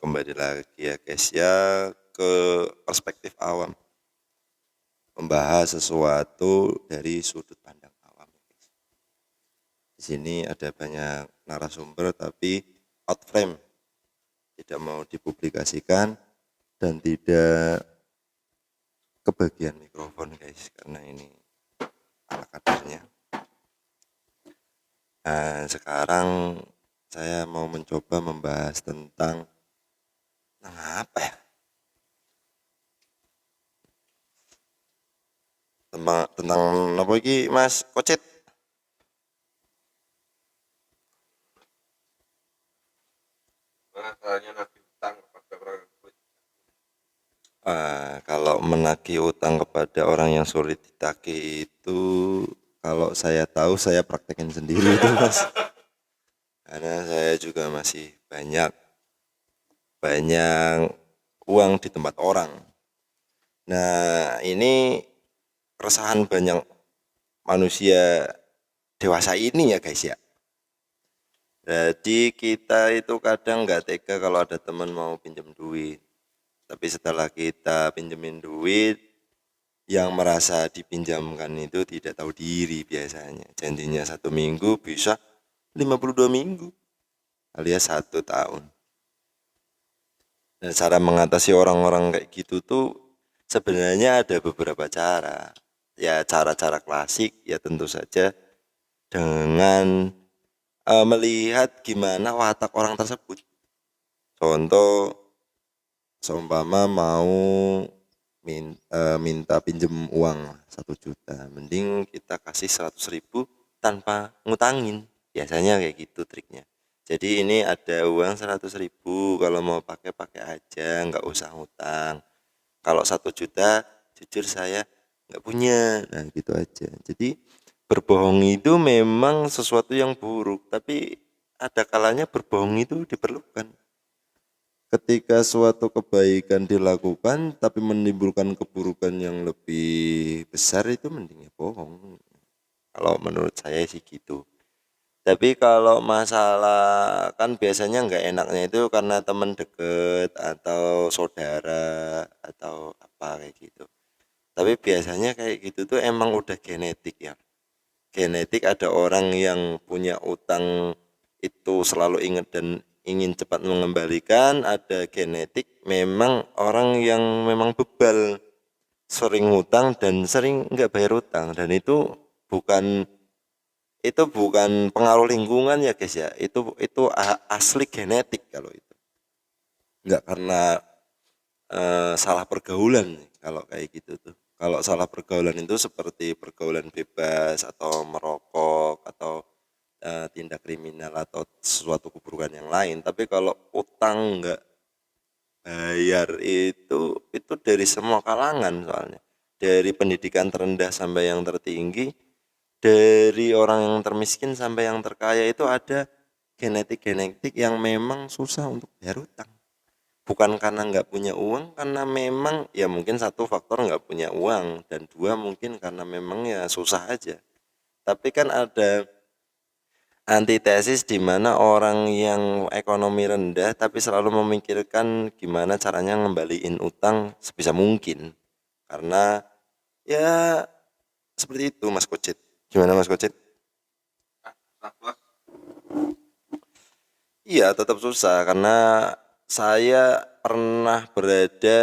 Kembali lagi ya guys ya ke perspektif awam, membahas sesuatu dari sudut pandang awam. Di sini ada banyak narasumber tapi out frame, tidak mau dipublikasikan dan tidak kebagian mikrofon guys karena ini ala kadarnya. Nah, sekarang saya mau mencoba membahas tentang apa ya? Tentang apa iki Mas Kocit? Caranya nagih utang kepada orang yang sulit. Kalau menagih utang kepada orang yang sulit ditagih itu, kalau saya tahu saya praktekin sendiri itu Mas. Karena saya juga masih banyak uang di tempat orang. Nah, ini keresahan banyak manusia dewasa ini ya guys ya. Jadi kita itu kadang nggak tega kalau ada teman mau pinjam duit. Tapi setelah kita pinjemin duit, yang merasa dipinjamkan itu tidak tahu diri biasanya. Janjinya 1 minggu bisa 52 minggu alias 1 tahun. Dan cara mengatasi orang-orang kayak gitu tuh sebenarnya ada beberapa cara. Ya cara-cara klasik ya tentu saja dengan melihat gimana watak orang tersebut. Contoh seumpama mau minta pinjem uang 1 juta, mending kita kasih 100.000 tanpa ngutangin, biasanya kayak gitu triknya. Jadi ini ada uang 100.000, kalau mau pakai aja, nggak usah ngutang. Kalau 1 juta, jujur saya nggak punya, nah gitu aja. Jadi berbohong itu memang sesuatu yang buruk, tapi ada kalanya berbohong itu diperlukan. Ketika suatu kebaikan dilakukan tapi menimbulkan keburukan yang lebih besar itu mending ya bohong. Kalau menurut saya sih gitu. Tapi kalau masalah kan biasanya nggak enaknya itu karena teman deket atau saudara atau apa kayak gitu. Tapi biasanya kayak gitu tuh emang udah genetik ya. Genetik ada orang yang punya utang itu selalu ingat dan ingin cepat mengembalikan, ada genetik memang orang yang memang bebal, sering hutang dan sering nggak bayar hutang, dan bukan bukan pengaruh lingkungan ya guys ya, itu asli genetik. Kalau itu nggak karena salah pergaulan kalau kayak gitu tuh. Kalau salah pergaulan itu seperti pergaulan bebas atau merokok atau tindak kriminal atau sesuatu keburukan yang lain. Tapi kalau utang nggak bayar itu dari semua kalangan soalnya. Dari pendidikan terendah sampai yang tertinggi, dari orang yang termiskin sampai yang terkaya itu ada genetik-genetik yang memang susah untuk bayar utang. Bukan karena nggak punya uang, karena memang ya mungkin satu faktor nggak punya uang, dan dua mungkin karena memang ya susah aja. Tapi kan ada antitesis di mana orang yang ekonomi rendah tapi selalu memikirkan gimana caranya ngembaliin utang sebisa mungkin. Karena ya seperti itu Mas Kocit. Gimana Mas Kocit? Bos. Iya tetap susah karena saya pernah berada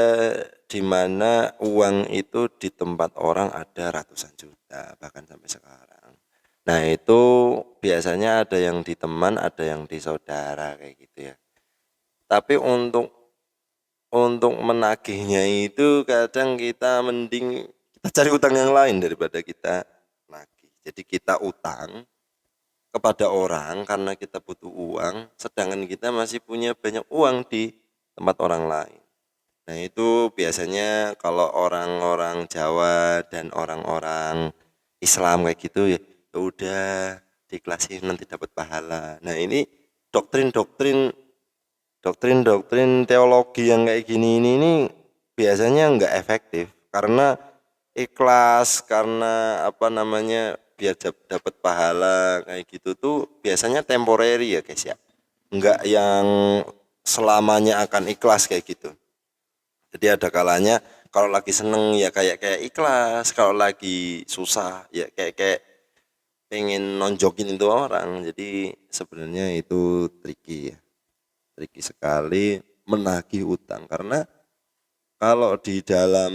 di mana uang itu di tempat orang ada ratusan juta bahkan sampai sekarang. Nah itu biasanya ada yang di teman, ada yang di saudara kayak gitu ya. Tapi untuk menagihnya itu kadang kita mending kita cari utang yang lain daripada kita nagih. Jadi kita utang kepada orang karena kita butuh uang, sedangkan kita masih punya banyak uang di tempat orang lain. Nah itu biasanya kalau orang-orang Jawa dan orang-orang Islam kayak gitu ya, ya udah diikhlasin nanti dapat pahala. Nah ini doktrin-doktrin teologi yang kayak gini ini biasanya nggak efektif karena ikhlas, karena apa namanya, biar dapat pahala kayak gitu tuh biasanya temporary ya guys ya, nggak yang selamanya akan ikhlas kayak gitu. Jadi ada kalanya kalau lagi seneng ya kayak ikhlas, kalau lagi susah ya kayak pengen nonjokin itu orang. Jadi sebenarnya itu tricky ya, tricky sekali menagih utang karena kalau di dalam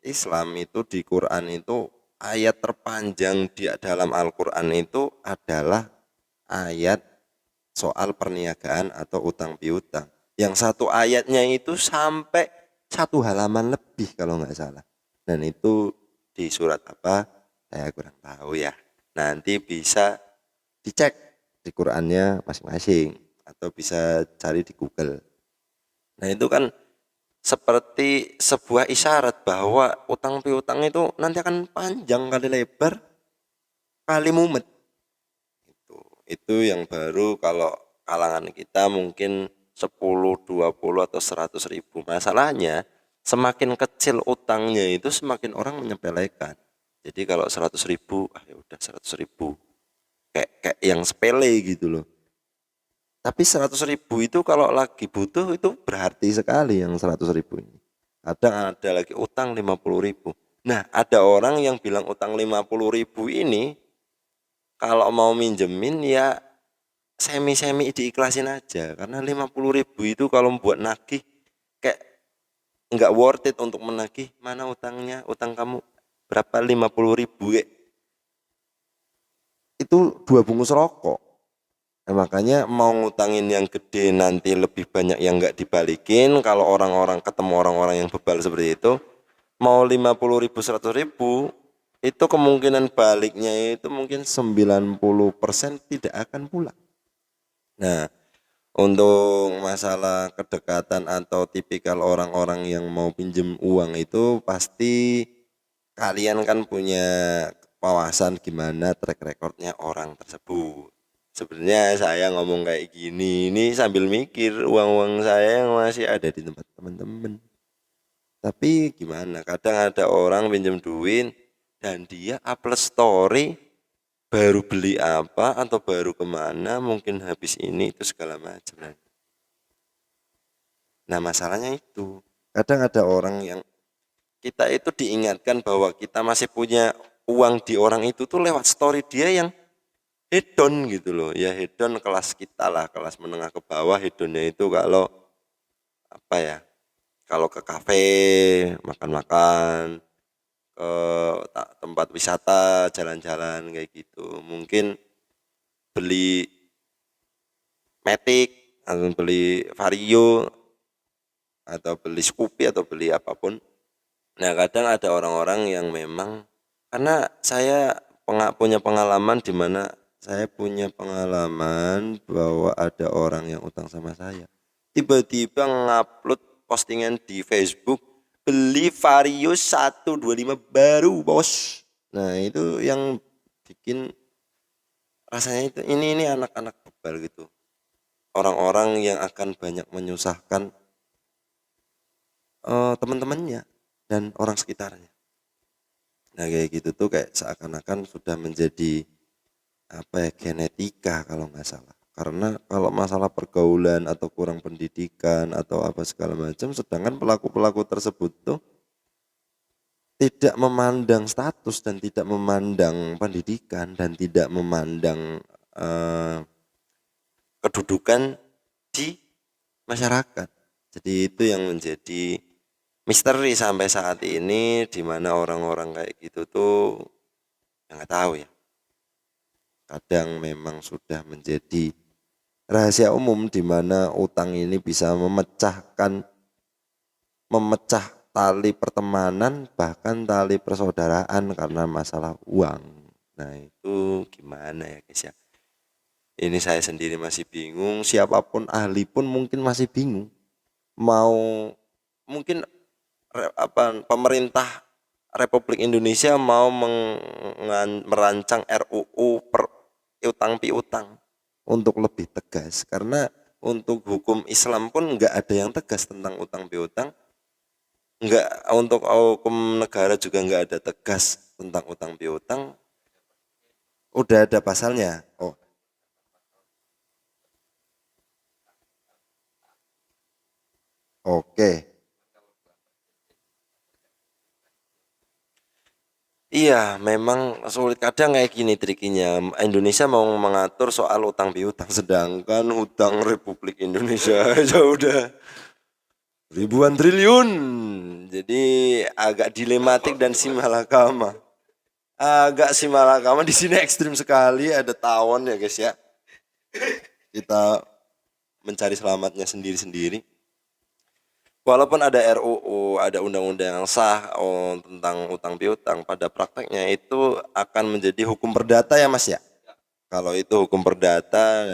Islam itu di Quran itu ayat terpanjang di dalam Al-Quran itu adalah ayat soal perniagaan atau utang piutang. Yang satu ayatnya itu sampai satu halaman lebih kalau nggak salah. Dan itu di surat apa? Saya kurang tahu ya. Nanti bisa dicek di Qurannya masing-masing atau bisa cari di Google. Nah itu kan seperti sebuah isyarat bahwa utang piutang itu nanti akan panjang kali lebar kali mumet. Itu yang baru kalau kalangan kita mungkin 10, 20 atau 100 ribu. Masalahnya semakin kecil utangnya itu semakin orang menyepelekan. Jadi kalau 100 ribu, ah ya udah 100 ribu. Kayak yang sepele gitu loh. Tapi 100 ribu itu kalau lagi butuh itu berarti sekali yang 100 ribu ini. Kadang ada lagi utang 50 ribu. Nah ada orang yang bilang utang 50 ribu ini kalau mau minjemin ya semi-semi diikhlasin aja. Karena 50 ribu itu kalau buat nagih kayak nggak worth it untuk menagih. Mana utangnya, utang kamu berapa 50 ribu kayak. Itu 2 bungkus rokok. Nah, makanya mau ngutangin yang gede nanti lebih banyak yang nggak dibalikin. Kalau orang-orang ketemu orang-orang yang bebal seperti itu, mau 50 ribu, 100 ribu, itu kemungkinan baliknya itu mungkin 90% tidak akan pulang. Nah, untuk masalah kedekatan atau tipikal orang-orang yang mau pinjem uang itu pasti kalian kan punya wawasan gimana track recordnya orang tersebut. Sebenarnya saya ngomong kayak gini ini sambil mikir uang-uang saya yang masih ada di tempat teman-teman. Tapi gimana? Kadang ada orang pinjam duit dan dia upload story baru beli apa atau baru kemana mungkin habis ini itu segala macam. Nah masalahnya itu kadang ada orang yang kita itu diingatkan bahwa kita masih punya uang di orang itu tuh lewat story dia yang hedon gitu loh ya, hedon kelas kita lah, kelas menengah ke bawah. Hedonnya itu kalau apa ya, kalau ke kafe makan-makan, ke tempat wisata jalan-jalan kayak gitu, mungkin beli Matic atau beli Vario atau beli Scoopy atau beli apapun. Nah kadang ada orang-orang yang memang karena saya punya pengalaman di mana saya punya pengalaman bahwa ada orang yang utang sama saya. Tiba-tiba ngupload postingan di Facebook beli Vario 125 baru bos. Nah itu yang bikin rasanya itu ini anak-anak bebal gitu. Orang-orang yang akan banyak menyusahkan teman-temannya dan orang sekitarnya. Nah kayak gitu tuh kayak seakan-akan sudah menjadi apa ya, genetika kalau nggak salah. Karena kalau masalah pergaulan atau kurang pendidikan atau apa segala macam, sedangkan pelaku-pelaku tersebut tuh tidak memandang status dan tidak memandang pendidikan dan tidak memandang eh, kedudukan di masyarakat. Jadi itu yang menjadi misteri sampai saat ini, di mana orang-orang kayak gitu tuh yang nggak tahu ya. Kadang memang sudah menjadi rahasia umum di mana utang ini bisa memecah tali pertemanan bahkan tali persaudaraan karena masalah uang. Nah itu gimana ya guys ya. Ini saya sendiri masih bingung, siapapun ahli pun mungkin masih bingung. Mau mungkin pemerintah Republik Indonesia mau merancang RUU per utang piutang untuk lebih tegas karena untuk hukum Islam pun nggak ada yang tegas tentang utang piutang, nggak untuk hukum negara juga nggak ada tegas tentang utang piutang. Udah ada pasalnya. Oh Oke. Iya, memang sulit kadang kayak gini triknya. Indonesia mau mengatur soal utang piutang, sedangkan hutang Republik Indonesia aja udah ribuan triliun. Jadi agak dilematik dan simalakama. Agak simalakama di sini ekstrim sekali, ada tawon ya guys ya. Kita mencari selamatnya sendiri-sendiri. Walaupun ada RUU, ada undang-undang yang sah tentang utang piutang, pada prakteknya itu akan menjadi hukum perdata ya Mas ya. Kalau itu hukum perdata,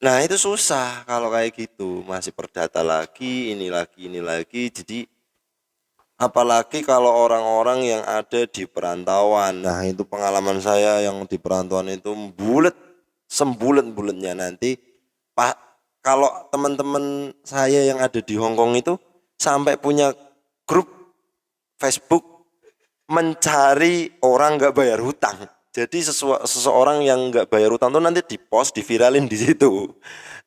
nah itu susah kalau kayak gitu, masih perdata lagi, ini lagi, ini lagi. Jadi apalagi kalau orang-orang yang ada di perantauan. Nah itu pengalaman saya yang di perantauan itu sembulet-buletnya nanti Pak, kalau teman-teman saya yang ada di Hong Kong itu sampai punya grup Facebook mencari orang nggak bayar hutang. Jadi seseorang yang nggak bayar hutang tuh nanti dipost, diviralin di situ.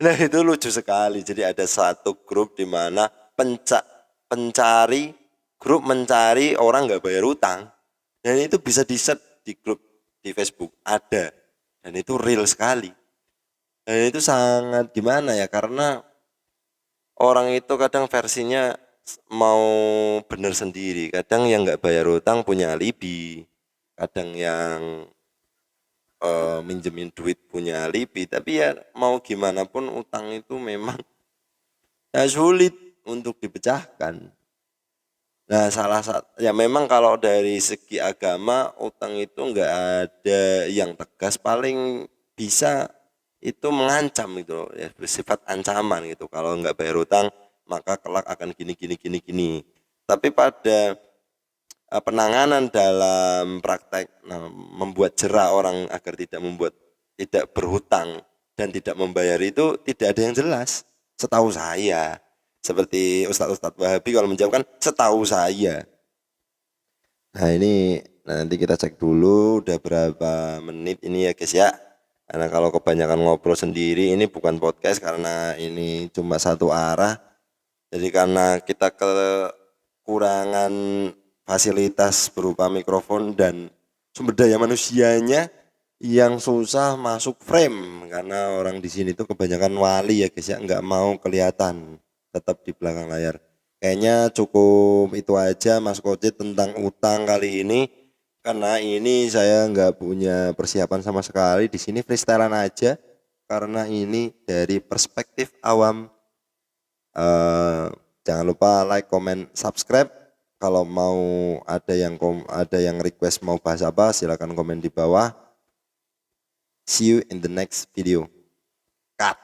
Nah itu lucu sekali. Jadi ada satu grup di mana pencari grup mencari orang nggak bayar hutang. Dan itu bisa di-set di grup di Facebook ada. Dan itu real sekali. Dan itu sangat gimana ya, karena orang itu kadang versinya mau bener sendiri, kadang yang nggak bayar hutang punya alibi, kadang yang minjemin duit punya alibi, tapi ya mau gimana pun utang itu memang ya sulit untuk dipecahkan. Nah salah satu ya memang kalau dari segi agama utang itu nggak ada yang tegas, paling bisa itu mengancam gitu ya, bersifat ancaman gitu. Kalau nggak bayar utang maka kelak akan gini gini gini gini. Tapi pada penanganan dalam praktek membuat jera orang agar tidak berhutang dan tidak membayar itu tidak ada yang jelas setahu saya. Seperti Ustadz Wahabi kalau menjawab kan setahu saya. Nah ini nanti kita cek dulu udah berapa menit ini ya guys ya. Karena kalau kebanyakan ngobrol sendiri ini bukan podcast karena ini cuma satu arah. Jadi karena kita kekurangan fasilitas berupa mikrofon dan sumber daya manusianya yang susah masuk frame karena orang di sini tuh kebanyakan wali ya guys ya, nggak mau kelihatan, tetap di belakang layar. Kayaknya cukup itu aja Mas Koje tentang utang kali ini, karena ini saya nggak punya persiapan sama sekali di sini, freestylean aja karena ini dari perspektif awam. Jangan lupa like, comment, subscribe. Kalau mau ada yang request mau bahas apa silakan komen di bawah. See you in the next video. Cut.